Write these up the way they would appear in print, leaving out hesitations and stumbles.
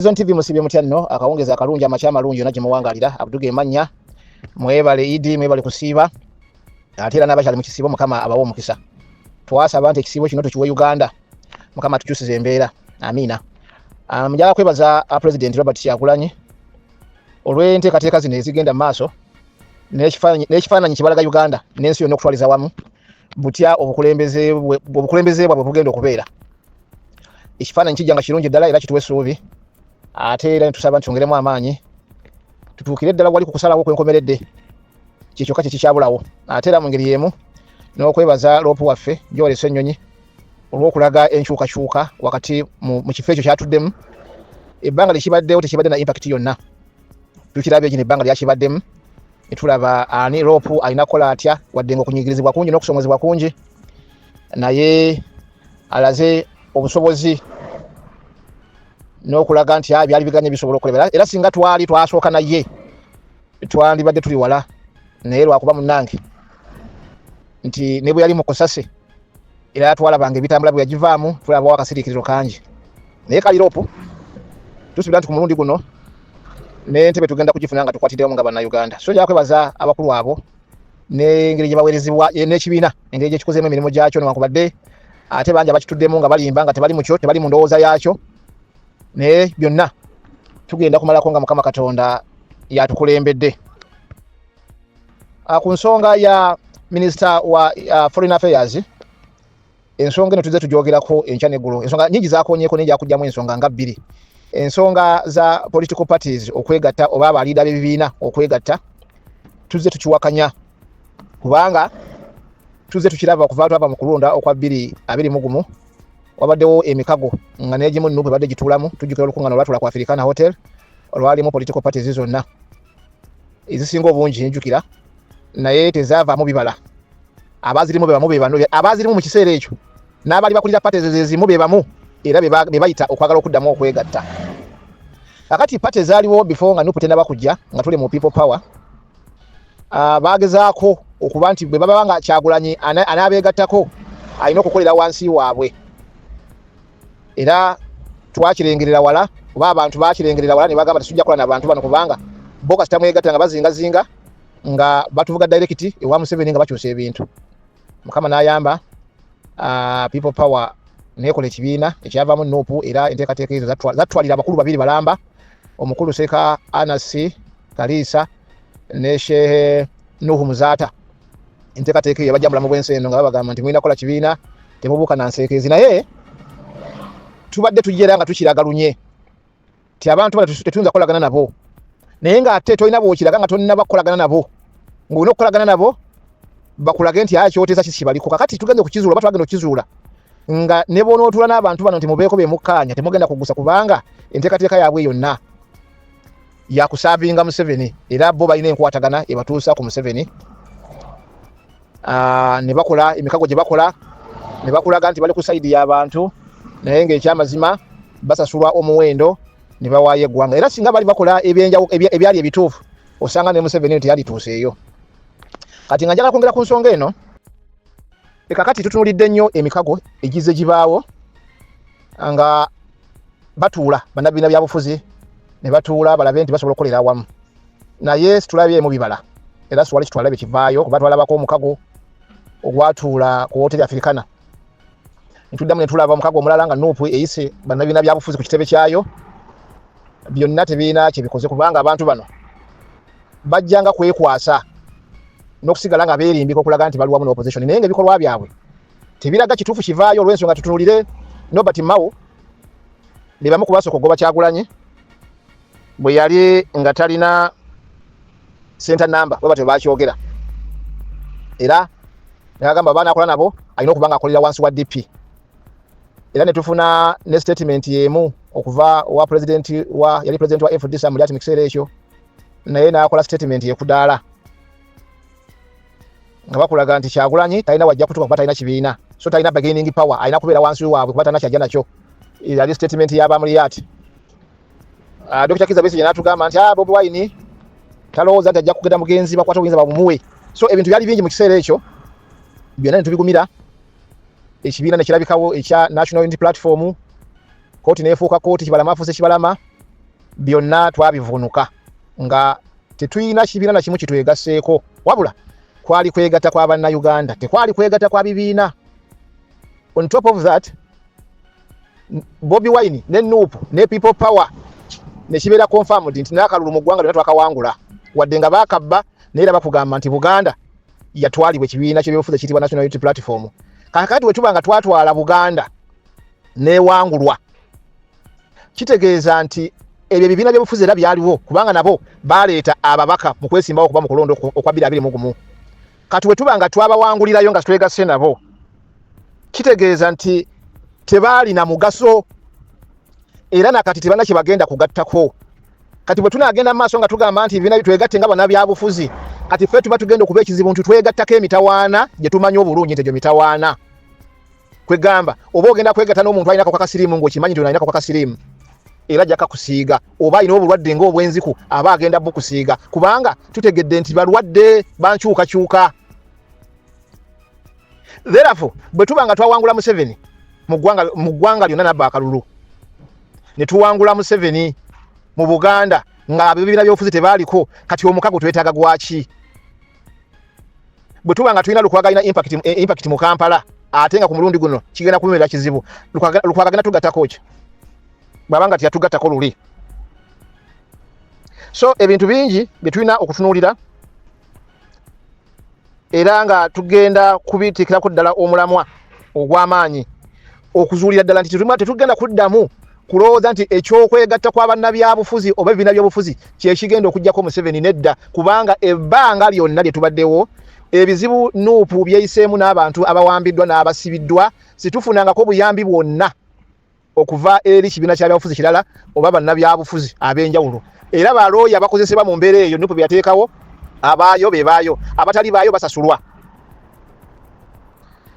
Zon TV musibye mutyanno akawongeza akalungi amakyama malungi naje muwangalira abuduge manya mwebale idi mwebale kusiba atera nabashali mu kisibo mukama abawo mukisa twasa abantu ekisibo kino tukiwe Uganda mukama tukyusize embeera amina. Mujala kwebaza President Robert Kyagulanyi olwente kateeka zino ezigenda maaso n'ekifaananyi kibalaga Uganda n'ensi yonna okutwaliza wamu butya obukulembeze bwabwe bugenda okubeera. Ekifaananyi kijjanga kirungi ddala era kituwe essuubi ate era tusaba ntyongeremu amaanyi tutuukire ddala wali kukusalawo kwenkomeredde kikyokka kikyabulawo ate era mu ngeri yemu n'okwebaza loopu waffe gyolesa ennyonyi olw'okulaga enkyukakyuka wakati mu kifo ekyo kyatuddemu. Ebbanga likibaddewo tekibadde na impact yonna tukirabye gino ebbanga lyakibaddemu netulaba ani loopu alina kukola atya wadde nga okunyigirizibwa kungi n'okusomozebwa kungi naye alaze obusobozi n'okulaga nti byali biganye bisobola okulebera era singa twali twasooka naye twandibadde tuli wala naye lwakuba munnange nti ne bwe yali mu Kosase era twalabanga ebitambula bwe yagivaamu tulabawo akasiriikiriro kangi naye kali loopu tusubira nti ku mulundi guno n'entebe tugenda kugifuna nga tukwatiddewo nga bannayuganda. So njala kwebaza abakulu abo n'engeri gye baweerezebwa n'ekibiina engeri gyekikozeemu emirimu gyakyo newankubadde ate bangi abakituddemu nga balimba nga tebali mu kyo tebali mu ndowooza yaakyo naye byonna tugenda kumalako nga Mukama Katonda yatukulembedde. Ku nsonga ya Minister wa Foreign Affairs ensonga eno tuzze tugyogerako enkya n'eggulo. Ensonga nyingi zaakonyeeko naye jakujjamu ensonga nga bbiri. Ensonga za political parties okwegatta oba abaliida b'ebibiina okwegatta tuzze tukiwakanya kubanga tuzze tukiraba okuva twava mu kulonda okwa 2021 wabaddewo emikago nga negimu nnubu ebadde gituulamu tujjukira olukuŋŋaana olwatula ku Africana Hotel olwalimu political parties zonna ezisinga obungi njukira naye tezaavaamu bibala. Abazirimu be bamu be bano abazirimu mu kiseera ekyo n'abali bakulira parties ezimu be bamu era be bayita okwagala okuddamu okwegatta. Kakati parties zaaliwo before nga nupu tennaba kujja nga tuli mu people power baagezaako okuba nti bwe baba nga Kyagulanyi anaabeegattako alina okukolera wansi waabwe era twakirengerera wala oba abantu baakirengerera wala ne bagamba tesujja kukola n'abantu bano kubanga bo kasita mwegatta nga bazingazinga nga batuvuga direct ewa Museveni nga bakyusa ebintu. Mukama n'ayamba people power nekola ekibiina ekyavaamu nupu era enteekateeka ezo zattwalira abakulu babiri balamba omukulu Seeka Anasi Kalisa ne Shehe Nuhu Muzaata. Enteekateeka eyo bajja mulamu bw'ensi eno nga babagamba nti mulina kola kibiina temubuuka na nseekeezi naye tubadde tujjera nga tukiragalunye ti abantu bano tetuyinza kukolagana nabo naye ng'ate tolina bw'okiraga nga tolina bakolagana nabo ng'olina okukolagana nabo bakulage nti kyoteeza kibaliko. Kakati tugenda okukizuula oba twagenda okukizuula nga ne boonootuula n'abantu bano nti mubeeko bemukkaanya temugenda kugusa kubanga enteekateeka yaabwe yonna yakusaavinga Museveni era bo balina enkwatagana ebatuusa ku Museveni. Ne bakola emikago gye bakola ne bakulaga nti bali ku sayidi y'abantu naye ng'ekyamazima basasulwa omuwendo ne bawaayo eggwanga era singa bali bakola ebyali ebituufu osanga ne Museveni nti yalituuseeyo. Kati nga njagala kwongera ku nsonga eno kakati tutunulidde nnyo emikago egize gibaawo nga batuula bannabibiina byabufuzi ne batuula balabe nti basobola okukolera awamu naye situlabyemu bibala era siwali kitwalabye kivaayo kuba twalabako omukago ogwatuula ku hoteri Africana ntuddamu ne tulaba omukago omulala nga nuupu eyise bannabibiina byabufuzi ku kitebe kyayo byonna tebiina kyebikoze kubanga abantu bano bajjanga kwekwasa n'okusigala nga beerimbika okulaga nti bali wamu n'opposition naye ng'ebikolwa byabwe tebiraga kituufu kivaayo. Olw'ensonga tutunulire Nobert Mao ne bamu ku basooka okugoba Kyagulanyi bwe yali nga talina center number bwe batyo baakyogera era ne bagamba baanaakola nabo alina okuba nga akolera wansi wa DP era ne tufuna ne statement y'emu okuva wa yali president wa FDC Mulyati mu kiseera ekyo naye n'akola statement y'ekudaala nga bakulaga nti Kyagulanyi talina wajja kutuuka kuba talina kibiina so talina bargaining power alina kubeera wansi waabwe kuba talina kyajja nakyo. Yali statement y'Abamulyati. Dr. Kizza Besigye n'atugamba nti Bobi Wine talowooza nti ajja kugenda mugenzi bakwata obuyinza babumuwe. So ebintu byali bingi mu kiseera ekyo byonna ne tubigumira. Ekibiina ne kirabikawo ekya National Unity Platform kooti neefuuka kooti Kibalama afuuse Kibalama byonna twabivunuka nga tetuyina kibiina na kimu kitwegaseeko wabula kwali kwegatta kwa bannayuganda tekwali kwegatta kwa bibiina. On top of that Bobi Wine ne Nuupu ne People Power ne kibeera confirmed nti n'akalulu mu ggwanga lyonna twakawangula wadde nga baakabba naye era bakugamba nti Buganda yatwalibwa ekibiina ky'ebyobufuzi ekiyitibwa National Unity Platform. Kakati bwe tuba nga twatwala Buganda neewangulwa kitegeeza nti ebyo ebibiina by'obufuzi era byaliwo kubanga nabo baleeta ababaka mu kwesimbawo okuba mu kulonda okwa 2021. Kati bwe tuba nga twabawangulirayo nga twegase nabo kitegeeza nti tebaalina mugaso era nakati tebana kye bagenda kugattako. Kati bwe tunaagenda maaso nga tugamba nti ebibiina bitwegatte nga bannabyabufuzi kati ffe tuba tugenda okuba ekizibu nti twegattako emitawaana gye tumanyi obulungi nti egyo mitawaana kwegamba oba ogenda kwegatta n'omuntu alinako kakasirimu ng'okimanyi nti onalinako kakasirimu era ajja kakusiiga oba alina obulwadde ng'obwenziku aba agenda bukusiiga kubanga tutegedde nti balwadde bankyukakyuka. Therefore bwe tuba nga twawangula Museveni mu ggwanga lyonna nabba akalulu ne tuwangula Museveni mu Buganda nga ebibiina by'obufuzi tebaaliko kati omukago twetaaga gwaki? Bwe tuba nga tulina Lukwago alina impact mu Kampala ate nga ku mulundi guno kigenda kubeera kizibu Lukwago agenda tugattako ki bw'abanga teyatugattako luli. So ebintu bingi bye tulina okutunuulira era nga tugenda kubitiikirako ddala omulamwa ogw'amaanyi okuzuulira ddala nti tetugenda kuddamu kulowooza nti ekyokwegatta kwa bannabyabufuzi oba ebibiina by'obufuzi kyekigenda okuggyako Museveni nedda kubanga ebbanga lyonna lye tubaddewo ebizibu Nuupu byeyiseemu n'abantu abawambiddwa n'abasibiddwa situfunangako buyambi bwonna okuva eri kibiina ky'abyabufuzi kirala oba bannabyabufuzi ab'enjawulo era balooya bakozesebwa mu mbeera eyo Nuupu byateekawo abaayo be baayo abatali baayo basasulwa.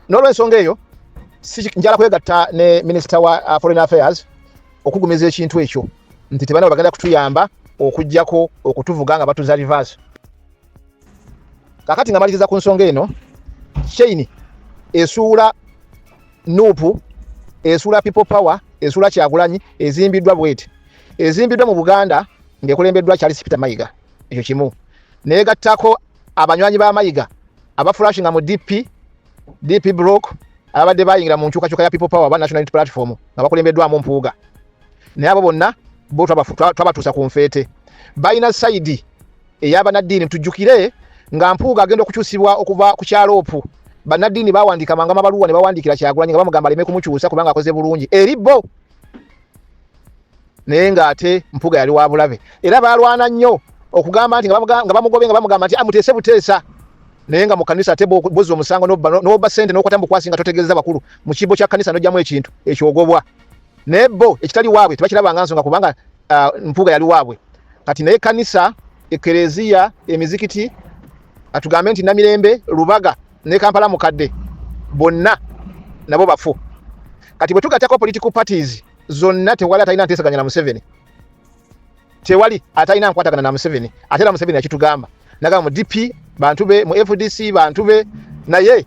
N'olw'ensonga eyo njala kwegatta ne Minisita wa Foreign Affairs okugumiza ekintu ekyo nti tebana bagenda kutuyamba okujjako okutuvuga nga batuza reverse. Kakati nga maliriza ku nsonga eno Sheini esuula Nuupu esuula People Power esuula Kyagulanyi ezimbiddwa bwete ezimbiddwa mu Buganda ng'ekulembeddwa Charles Peter Mayiga ekyo kimu neegattako abanywanyi ba Mayiga abaflashinga mu DP block abadde bayingira mu nkyukakyuka ya People Power aba National Unity Platform nga bakulembeddwamu Mpuuga naye abo bonna bo twabatuusa ku nfeete bayina saidi ey'abannaddiini tujjukire nga Mpuuga agenda okukyusibwa okuva ku kyaloopu bannaddiini bawandiika mangama baluwa ne bawandiikira Kyagulanyi nga bamugamba aleme kumukyusa kubanga akoze bulungi eri bo naye ng'ate Mpuuga yali wa bulabe era balwana nnyo okugamba nti nga bamugobe nga bamugamba nti amuteese buteesa naye nga mu kanisa ate bozza omusango n'obba ssente n'okwata mu kwasi nga totegeeza bakulu mu kibbo kya kanisa n'ojjamu ekintu ekyogobwa naye bo ekitali waabwe tebakirabanga nsonga kubanga Mpuuga yali waabwe kati naye kanisa ekereziya emizikiti atugambe nti Namirembe Lubaga ne Kampala mukadde bonna nabo bafu. Kati bwe tugattako political parties zonna tewali atalina nteesaganya na Museveni tewali atalina nkwatagana na Museveni ate era Museveni yakitugamba nagamba mu DP bantu be mu FDC bantu be naye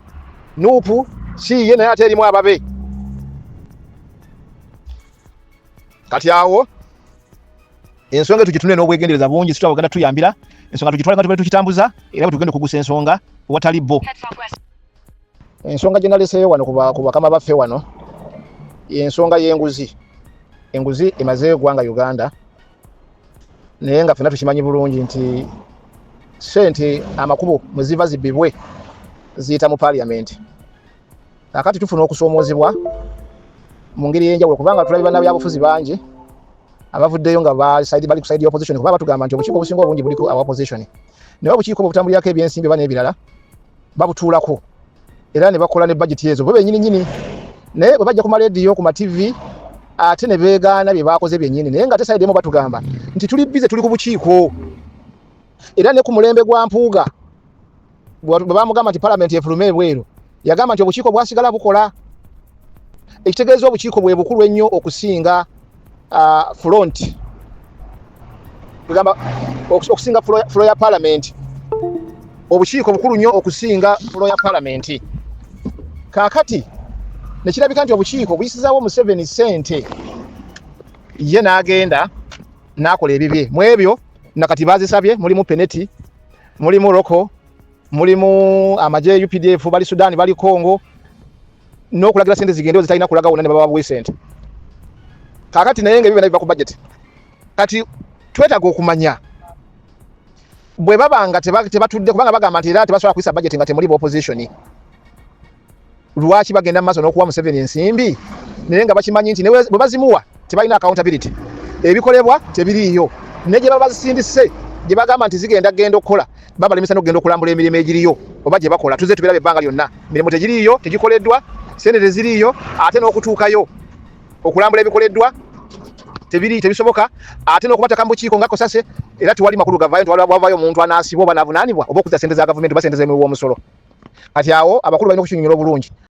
Nuupu si ye naye ate erimu ababe. Kati awo ensonga tugitunule n'obwegendereza bungi situbagenda tuyambira ensonga tugitwala nga tubale tukitambuza era tugende kugusa ensonga watali bo. Ensonga gye naleseeyo wano ku bakama baffe wano ensonga y'enguzi. Enguzi emaze eggwanga Uganda naye nga ffenna tukimanyi bulungi nti ssente amakubo mwe ziva zibbibwe ziyita mu parliament. Kakati tufuna okusoomoozebwa mu ngeri y'enjawulo kubanga tulabye bannabyabufuzi bangi abavuddeyo nga bali ku side ya opposition kuba batugamba nti obukiiko obusinga obungi buliko aba opposition naye obukiiko obutambulirako ebyensimbi oba n'ebirala babutuulako era ne bakola ne budget ezo bo bennyini naye bwe bajja ku marediyo ku matv ate ne beegaana bye baakoze byennyini naye nga ate side emu batugamba nti tuli bize tuli ku bukiiko era ne ku mulembe gwa Mpuuga bwe bamugamba nti parliament efulume ebweru yagamba nti obukiiko bwasigala bukola ekitegeeza obukiiko bwe bukulu ennyo okusinga front kugamba okusinga floor ya parliament obukiiko bukulu nnyo okusinga floor ya parliament. Kakati nekirabika nti obukiiko buyisizaawo Museveni ssente ye n'agenda nakola ebibye mwebyo nakati bazisabye mulimu peneti mulimu roko mulimu amaje UPDF bali Sudan bali Congo n'okulagira sente zigende zitalina kulaga wonna ne baba bwe sente kakati naye nga biba ku budget kati twetaga okumanya bwe babanga tebatudde kubanga bagamba nti era tebasobola kuisa budget nga temuli opposition lwaki bagenda maso n'okuwa Museveni ensimbi naye nga bakimanyi nti bwe bazimuwa tebalina accountability ebikolebwa tebiriyo ne gye baba zisindise gye bagamba nti genda okukola babalemesa n'okugenda okulambula emirimu egiriyo oba gye bakola tuze tubirabe ebbanga lyonna mirimu tegiriyo tegikoleddwa sente teziriyo ate n'okutuukayo okulambula ebikoleddwa tebisoboka ate n'okubata kambukiiko nga kosase era tewali makulu gavayo wavayo omuntu anaasibwa oba n'avunaanibwa oba okuzza sente za gavumenti oba sente z'emiwu w'omusolo kati awo abakulu balina okukinyonyola obulungi